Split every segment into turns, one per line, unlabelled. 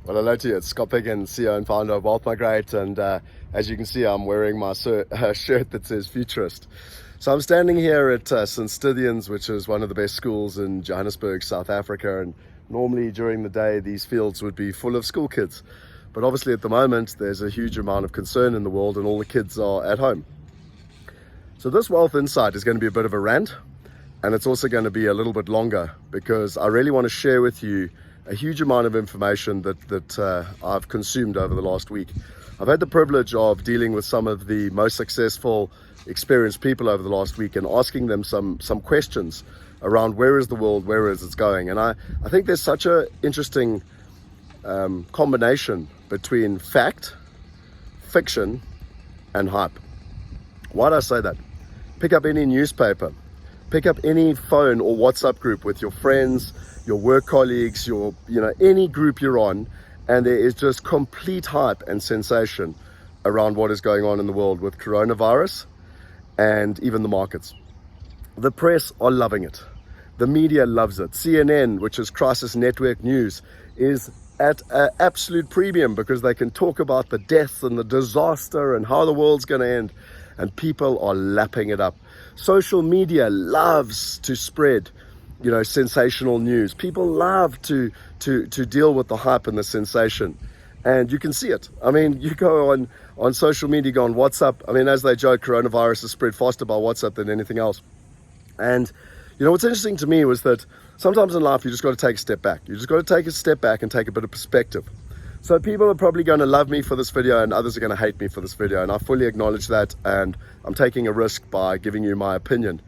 Well, hello to you. It's Picken, CEO and founder of Wealth Migrate, and as you can see, I'm wearing my shirt that says Futurist. So I'm standing here at St. Stithians, which is one of the best schools in Johannesburg, South Africa, and normally during the day these fields would be full of school kids. But obviously at the moment there's a huge amount of concern in the world and all the kids are at home. So this Wealth Insight is going to be a bit of a rant, and it's also going to be a little bit longer because I really want to share with you a huge amount of information that I've consumed over the last week. I've had the privilege of dealing with some of the most successful, experienced people over the last week and asking them some questions around where is the world, where is it going. And I think there's such an interesting combination between fact, fiction, and hype. Why do I say that? Pick up any newspaper, pick up any phone or WhatsApp group with your friends, your work colleagues, any group you're on, and there is just complete hype and sensation around what is going on in the world with coronavirus and even the markets. The press are loving it. The media loves it. CNN, which is Crisis Network News, is at an absolute premium because they can talk about the deaths and the disaster and how the world's going to end, and people are lapping it up. Social media loves to spread sensational news. People love to deal with the hype and the sensation, and you can see it. I mean, you go on social media, go on WhatsApp. I mean, as they joke, coronavirus is spread faster by WhatsApp than anything else. And what's interesting to me was that sometimes in life you just got to take a step back. You just got to take a step back and take a bit of perspective. So people are probably going to love me for this video and others are going to hate me for this video, and I fully acknowledge that, and I'm taking a risk by giving you my opinion.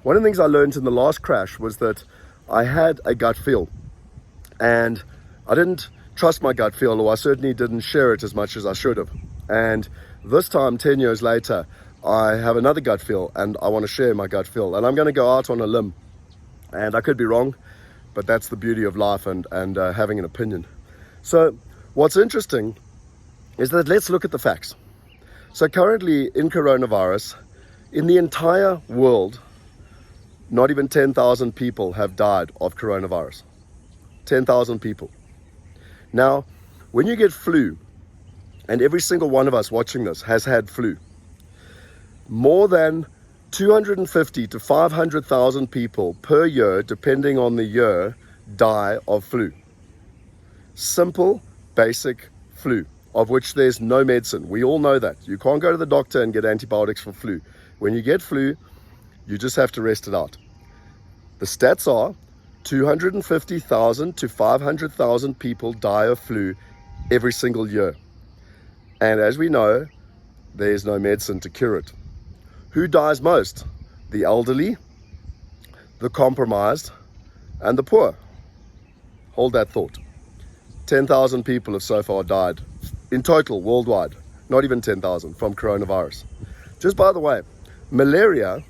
One of the things I learned in the last crash was that I had a gut feel, and I didn't trust my gut feel, or I certainly didn't share it as much as I should have. And this time, 10 years later, I have another gut feel and I want to share my gut feel, and I'm going to go out on a limb, and I could be wrong, but that's the beauty of life and having an opinion. So what's interesting is that let's look at the facts. So currently in coronavirus, in the entire world, not even 10,000 people have died of coronavirus. 10,000 people. Now, when you get flu, and every single one of us watching this has had flu, more than 250 to 500,000 people per year, depending on the year, die of flu. Simple, basic flu, of which there's no medicine. We all know that. You can't go to the doctor and get antibiotics for flu. When you get flu, you just have to rest it out. The stats are 250,000 to 500,000 people die of flu every single year. And as we know, there is no medicine to cure it. Who dies most? The elderly, the compromised, and the poor. Hold that thought. 10,000 people have so far died in total worldwide, not even 10,000, from coronavirus. Just by the way, malaria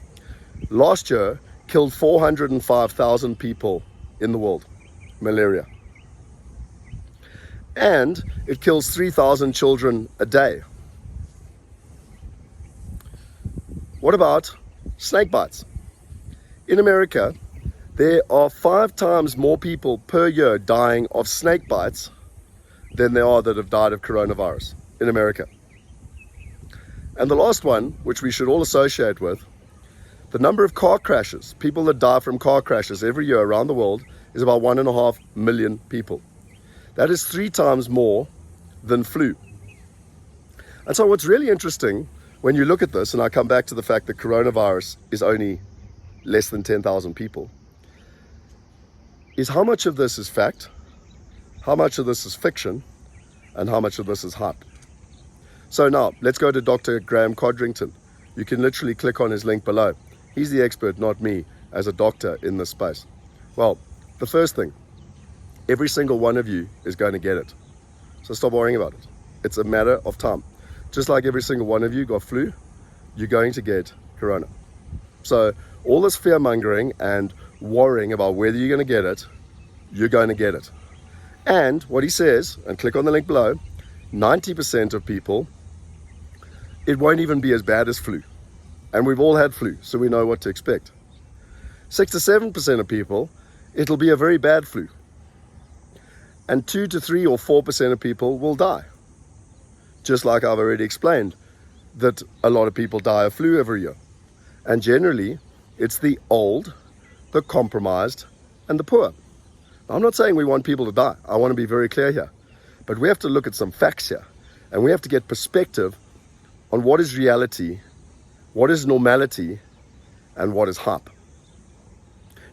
last year killed 405,000 people in the world. Malaria. And it kills 3,000 children a day. What about snake bites? In America, there are 5 times more people per year dying of snake bites than there are that have died of coronavirus in America. And the last one, which we should all associate with, the number of car crashes, people that die from car crashes every year around the world, is about 1.5 million people. That is 3 times more than flu. And so what's really interesting when you look at this, and I come back to the fact that coronavirus is only less than 10,000 people, is how much of this is fact, how much of this is fiction, and how much of this is hype. So now, let's go to Dr. Graham Codrington. You can literally click on his link below. He's the expert, not me, as a doctor in this space. Well, the first thing, every single one of you is going to get it. So stop worrying about it. It's a matter of time. Just like every single one of you got flu, you're going to get corona. So all this fear mongering and worrying about whether you're going to get it, you're going to get it. And what he says, and click on the link below, 90% of people, it won't even be as bad as flu. And we've all had flu, so we know what to expect. 6 to 7% of people, it'll be a very bad flu. and 2 to 3 or 4% of people will die. Just like I've already explained, that a lot of people die of flu every year. And generally, it's the old, the compromised, and the poor. Now, I'm not saying we want people to die. I want to be very clear here. But we have to look at some facts here. And we have to get perspective on what is reality, what is normality, and what is hype.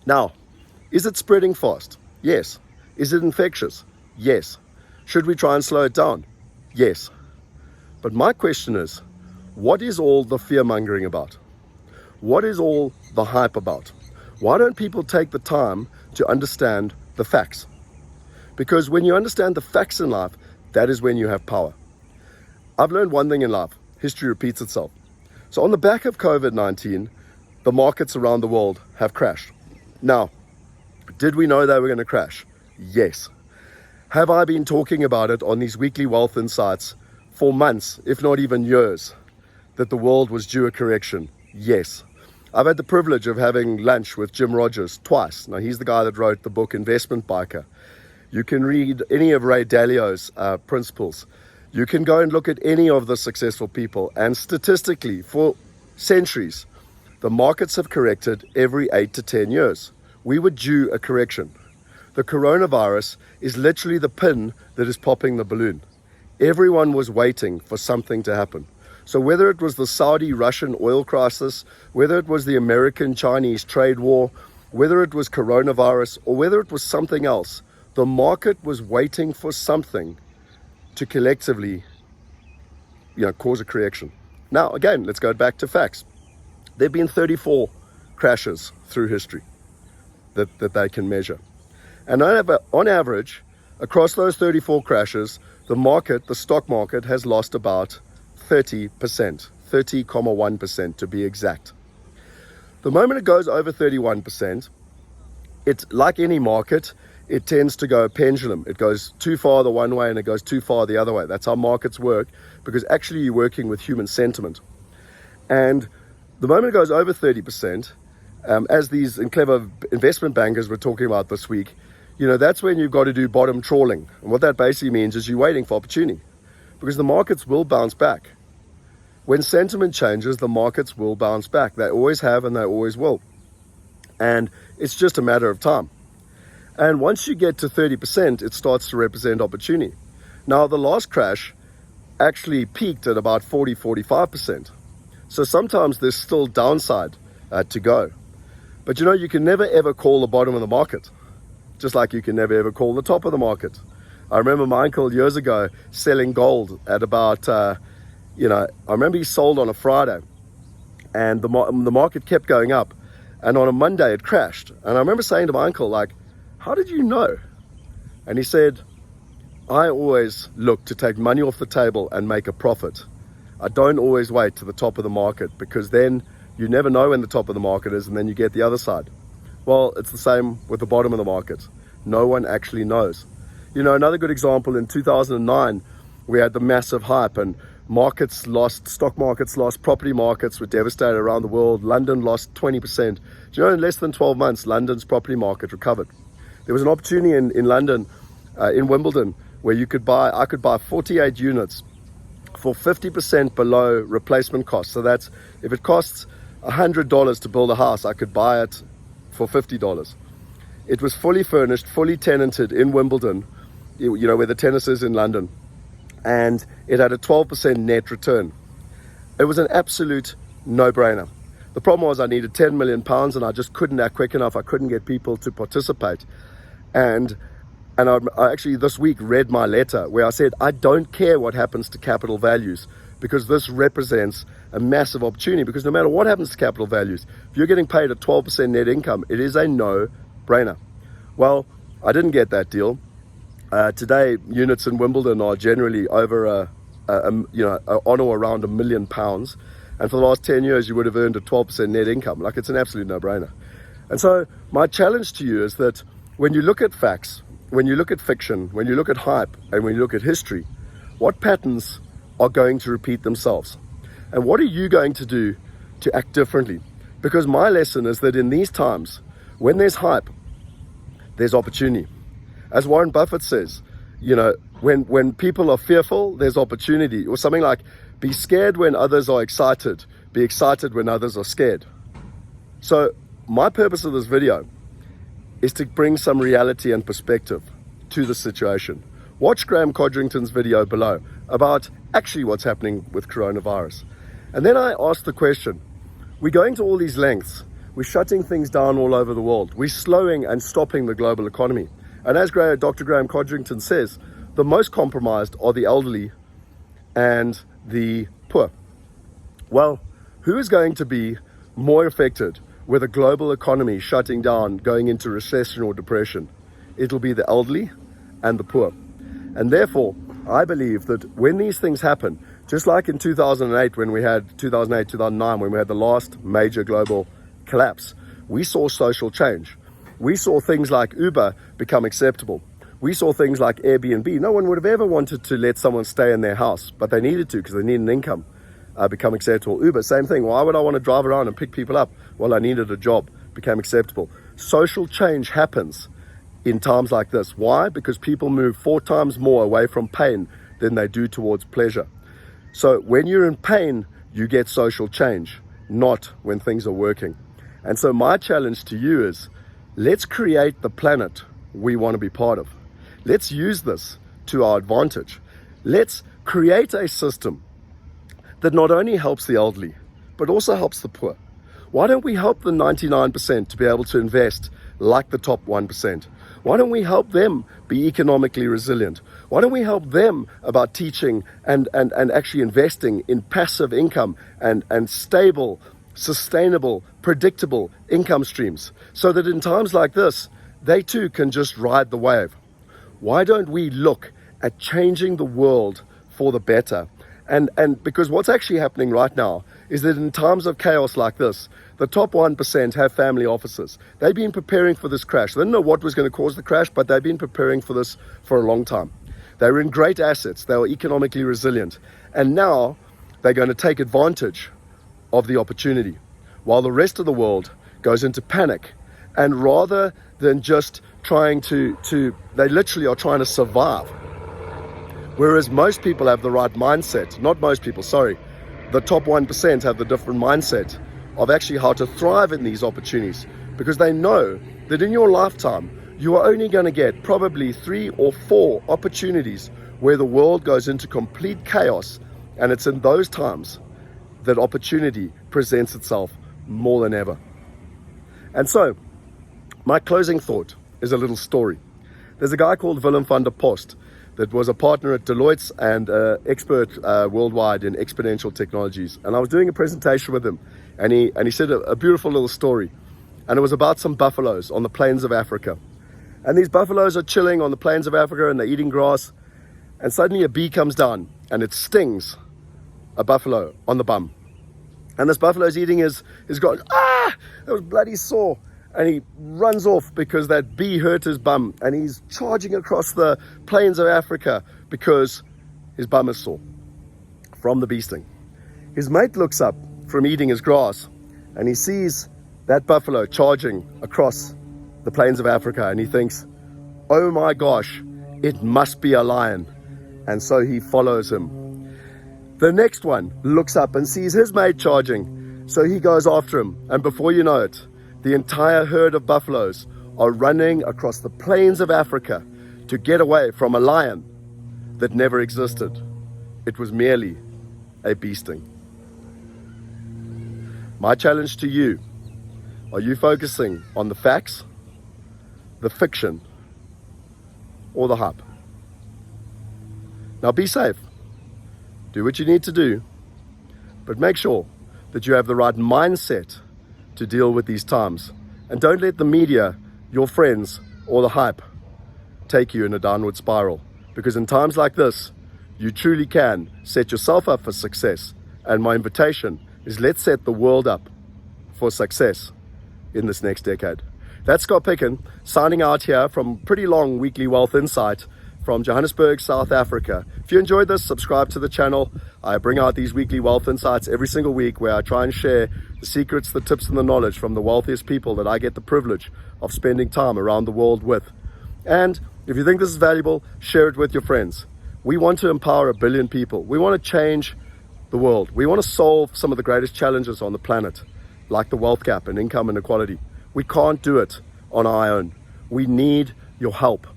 Now, is it spreading fast? Yes. Is it infectious? Yes. Should we try and slow it down? Yes. But my question is, what is all the fear-mongering about? What is all the hype about? Why don't people take the time to understand the facts? Because when you understand the facts in life, that is when you have power. I've learned one thing in life: history repeats itself. So on the back of COVID-19, the markets around the world have crashed. Now, did we know they were going to crash? Yes. Have I been talking about it on these weekly wealth insights for months, if not even years, that the world was due a correction? Yes. I've had the privilege of having lunch with Jim Rogers twice. Now, he's the guy that wrote the book Investment Biker. You can read any of Ray Dalio's principles. You can go and look at any of the successful people. And statistically, for centuries, the markets have corrected every 8 to 10 years. We were due a correction. The coronavirus is literally the pin that is popping the balloon. Everyone was waiting for something to happen. So whether it was the Saudi-Russian oil crisis, whether it was the American-Chinese trade war, whether it was coronavirus, or whether it was something else, the market was waiting for something to collectively, cause a correction. Now, again, let's go back to facts. There have been 34 crashes through history that they can measure. And on average, across those 34 crashes, the stock market has lost about 30%, 30.1% to be exact. The moment it goes over 31%, it's like any market, it tends to go a pendulum. It goes too far the one way and it goes too far the other way. That's how markets work, because actually you're working with human sentiment. And the moment it goes over 30%, as these clever investment bankers were talking about this week, that's when you've got to do bottom trawling. And what that basically means is you're waiting for opportunity, because the markets will bounce back. When sentiment changes, the markets will bounce back. They always have and they always will. And it's just a matter of time. And once you get to 30%, it starts to represent opportunity. Now, the last crash actually peaked at about 45%. So sometimes there's still downside to go. But you can never ever call the bottom of the market, just like you can never ever call the top of the market. I remember my uncle years ago selling gold at about, I remember he sold on a Friday and the market kept going up. And on a Monday it crashed. And I remember saying to my uncle, how did you know? And he said, I always look to take money off the table and make a profit. I don't always wait to the top of the market, because then you never know when the top of the market is and then you get the other side. Well, it's the same with the bottom of the market. No one actually knows. Another good example, in 2009, we had the massive hype and stock markets lost, property markets were devastated around the world. London lost 20%. In less than 12 months, London's property market recovered. There was an opportunity in London, in Wimbledon, where I could buy 48 units for 50% below replacement cost. So that's, if it costs $100 to build a house, I could buy it for $50. It was fully furnished, fully tenanted in Wimbledon, where the tennis is in London. And it had a 12% net return. It was an absolute no-brainer. The problem was I needed £10 million and I just couldn't act quick enough. I couldn't get people to participate. And I actually this week read my letter where I said, I don't care what happens to capital values, because this represents a massive opportunity. Because no matter what happens to capital values, if you're getting paid a 12% net income, it is a no-brainer. Well, I didn't get that deal. Today, units in Wimbledon are generally over on or around £1 million. And for the last 10 years, you would have earned a 12% net income. It's an absolute no-brainer. And so my challenge to you is that when you look at facts, when you look at fiction, when you look at hype, and when you look at history, what patterns are going to repeat themselves? And what are you going to do to act differently? Because my lesson is that in these times, when there's hype, there's opportunity. As Warren Buffett says, when people are fearful, there's opportunity. Or something like, be scared when others are excited, be excited when others are scared. So my purpose of this video is to bring some reality and perspective to the situation. Watch Graham Codrington's video below about actually what's happening with coronavirus. And then I asked the question, we're going to all these lengths, we're shutting things down all over the world, we're slowing and stopping the global economy. And as Dr. Graham Codrington says, the most compromised are the elderly and the poor. Well, who is going to be more affected with a global economy shutting down, going into recession or depression? It'll be the elderly and the poor. And therefore, I believe that when these things happen, just like in 2008, 2009, when we had the last major global collapse, we saw social change. We saw things like Uber become acceptable. We saw things like Airbnb. No one would have ever wanted to let someone stay in their house, but they needed to because they need an income. Become acceptable. Uber, same thing. Why would I want to drive around and pick people up? Well, I needed a job. Became acceptable. Social change happens in times like this. Why? Because people move 4 times more away from pain than they do towards pleasure. So when you're in pain, you get social change, not when things are working. And so my challenge to you is, let's create the planet we want to be part of. Let's use this to our advantage. Let's create a system that not only helps the elderly, but also helps the poor. Why don't we help the 99% to be able to invest like the top 1%? Why don't we help them be economically resilient? Why don't we help them about teaching and actually investing in passive income and stable, sustainable, predictable income streams, so that in times like this, they too can just ride the wave? Why don't we look at changing the world for the better? And because what's actually happening right now is that in times of chaos like this, the top 1% have family offices. They've been preparing for this crash. They didn't know what was going to cause the crash, but they've been preparing for this for a long time. They were in great assets. They were economically resilient. And now they're going to take advantage of the opportunity while the rest of the world goes into panic. And rather than just trying to they literally are trying to survive. Whereas most people have the right mindset, not most people, sorry, the top 1% have the different mindset of actually how to thrive in these opportunities, because they know that in your lifetime, you are only going to get probably 3 or 4 opportunities where the world goes into complete chaos. And it's in those times that opportunity presents itself more than ever. And so my closing thought is a little story. There's a guy called Willem van der Post that was a partner at Deloitte and expert worldwide in exponential technologies. And I was doing a presentation with him, and he said a beautiful little story. And it was about some buffaloes on the plains of Africa. And these buffaloes are chilling on the plains of Africa and they're eating grass. And suddenly a bee comes down and it stings a buffalo on the bum. And this buffalo's eating his grass. It was bloody sore. And he runs off because that bee hurt his bum, and he's charging across the plains of Africa because his bum is sore from the bee sting. His mate looks up from eating his grass and he sees that buffalo charging across the plains of Africa, and he thinks, oh my gosh, it must be a lion. And so he follows him. The next one looks up and sees his mate charging, so he goes after him, and before you know it, the entire herd of buffaloes are running across the plains of Africa to get away from a lion that never existed. It was merely a bee sting. My challenge to you, are you focusing on the facts, the fiction, or the hype? Now be safe. Do what you need to do, but make sure that you have the right mindset to deal with these times. And don't let the media, your friends, or the hype take you in a downward spiral. Because in times like this, you truly can set yourself up for success. And my invitation is, let's set the world up for success in this next decade. That's Scott Picken signing out here from pretty long weekly Wealth Insight from Johannesburg, South Africa. If you enjoyed this, subscribe to the channel. I bring out these weekly wealth insights every single week, where I try and share the secrets, the tips, and the knowledge from the wealthiest people that I get the privilege of spending time around the world with. And If you think this is valuable, share it with your friends. We want to empower 1 billion people. We want to change the world. We want to solve some of the greatest challenges on the planet, like the wealth gap and income inequality. We can't do it on our own. We need your help.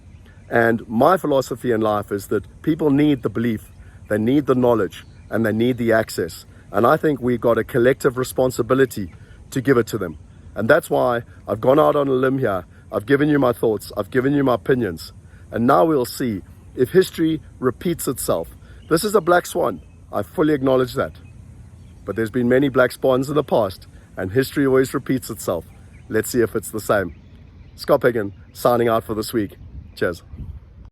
And my philosophy in life is that people need the belief, they need the knowledge, and they need the access. And I think we've got a collective responsibility to give it to them. And that's why I've gone out on a limb here. I've given you my thoughts. I've given you my opinions. And now we'll see if history repeats itself. This is a black swan. I fully acknowledge that. But there's been many black swans in the past, and history always repeats itself. Let's see if it's the same. Scott Picken, signing out for this week. Cheers.